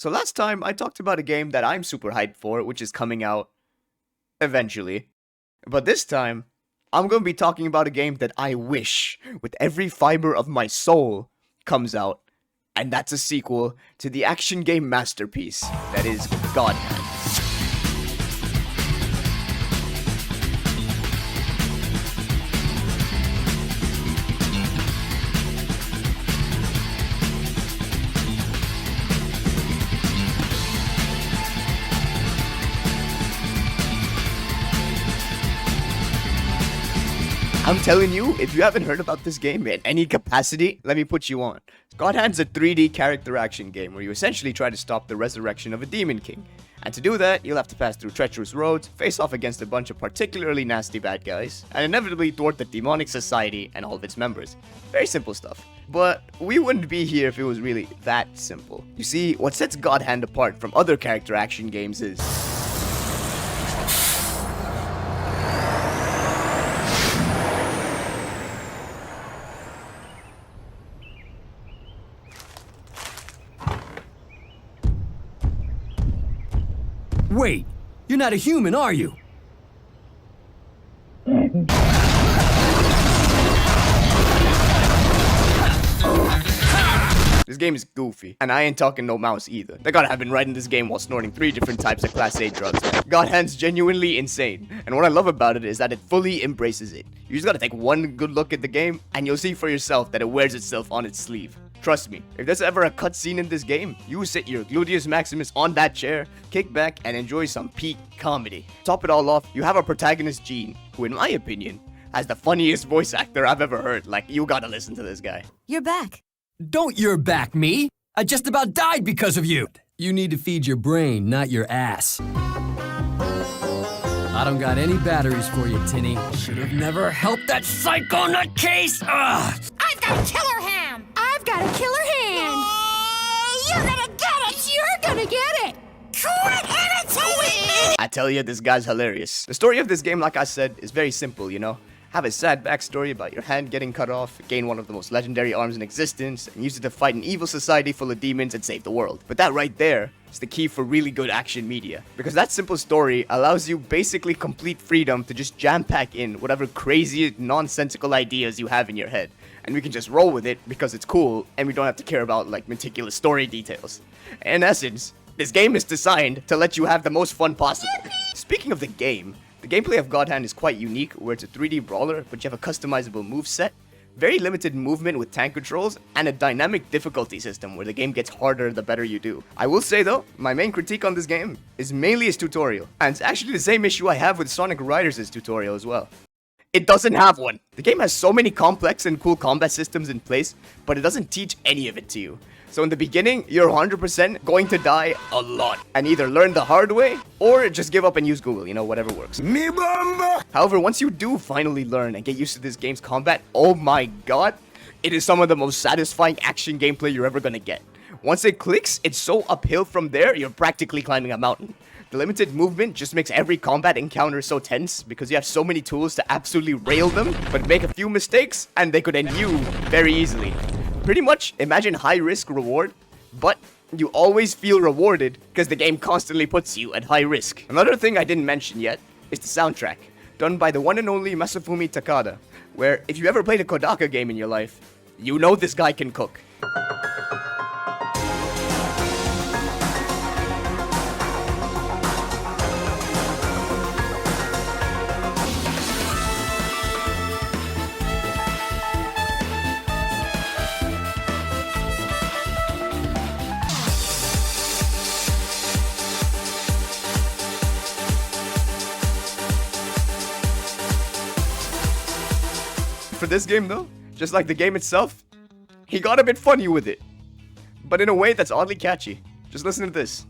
So last time I talked about a game that I'm super hyped for, which is coming out eventually. But this time, I'm going to be talking about a game that I wish, with every fiber of my soul, comes out. And that's a sequel to the action game masterpiece that is God Hand. I'm telling you, if you haven't heard about this game in any capacity, let me put you on. God Hand's a 3D character action game where you essentially try to stop the resurrection of a demon king. And to do that, you'll have to pass through treacherous roads, face off against a bunch of particularly nasty bad guys, and inevitably thwart the demonic society and all of its members. Very simple stuff. But we wouldn't be here if it was really that simple. You see, what sets God Hand apart from other character action games is... Wait, you're not a human, are you? This game is goofy, and I ain't talking no mouse either. They gotta have been writing this game while snorting 3 different types of Class A drugs. God Hand's genuinely insane, and what I love about it is that it fully embraces it. You just gotta take one good look at the game, and you'll see for yourself that it wears itself on its sleeve. Trust me, if there's ever a cutscene in this game, you sit your gluteus maximus on that chair, kick back, and enjoy some peak comedy. Top it all off, you have a protagonist, Gene, who in my opinion, has the funniest voice actor I've ever heard. Like, you gotta listen to this guy. You're back. Don't you're back me! I just about died because of you! You need to feed your brain, not your ass. I don't got any batteries for you, Tinny. Should have never helped that psycho nutcase! Ugh! I've got a killer ham! I've got a killer hand! You're gonna get it! You're gonna get it! Quit imitating me! I tell you, this guy's hilarious. The story of this game, like I said, is very simple, you know? Have a sad backstory about your hand getting cut off, gain one of the most legendary arms in existence, and use it to fight an evil society full of demons and save the world. But that right there is the key for really good action media. Because that simple story allows you basically complete freedom to just jam-pack in whatever crazy, nonsensical ideas you have in your head. And we can just roll with it because it's cool, and we don't have to care about, like, meticulous story details. In essence, this game is designed to let you have the most fun possible. Speaking of the game, the gameplay of God Hand is quite unique, where it's a 3D brawler, but you have a customizable moveset, very limited movement with tank controls, and a dynamic difficulty system where the game gets harder the better you do. I will say though, my main critique on this game is mainly its tutorial, and it's actually the same issue I have with Sonic Riders' tutorial as well. It doesn't have one. The game has so many complex and cool combat systems in place, but it doesn't teach any of it to you. So in the beginning, you're 100% going to die a lot, and either learn the hard way, or just give up and use Google, you know, whatever works. Me bamba! However, once you do finally learn and get used to this game's combat, oh my god, it is some of the most satisfying action gameplay you're ever gonna get. Once it clicks, it's so uphill from there, you're practically climbing a mountain. The limited movement just makes every combat encounter so tense because you have so many tools to absolutely rail them, but make a few mistakes and they could end you very easily. Pretty much imagine high risk reward, but you always feel rewarded because the game constantly puts you at high risk. Another thing I didn't mention yet is the soundtrack, done by the one and only Masafumi Takada, where if you ever played a Kodaka game in your life, you know this guy can cook. For this game though, just like the game itself, he got a bit funny with it, but in a way that's oddly catchy. Just listen to this.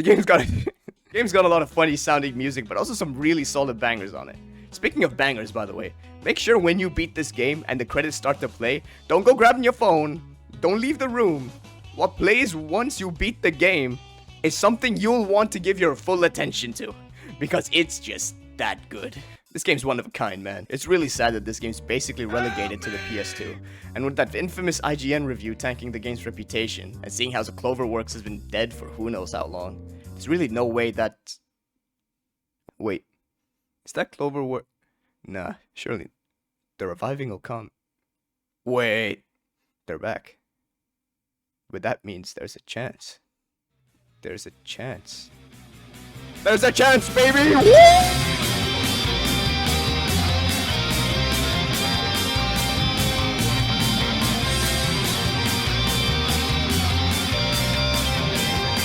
The game's got game's got a lot of funny sounding music, but also some really solid bangers on it. Speaking of bangers, by the way, make sure when you beat this game and the credits start to play, don't go grabbing your phone, don't leave the room. What plays once you beat the game is something you'll want to give your full attention to, because it's just that good. This game's one of a kind, man. It's really sad that this game's basically relegated to the PS2. And with that infamous IGN review tanking the game's reputation, and seeing how the Cloverworks has been dead for who knows how long, there's really no way that... Wait. Is that Cloverworks? Nah, surely. The reviving will come. Wait. They're back. But that means there's a chance. There's a chance. There's a chance, baby! Woo!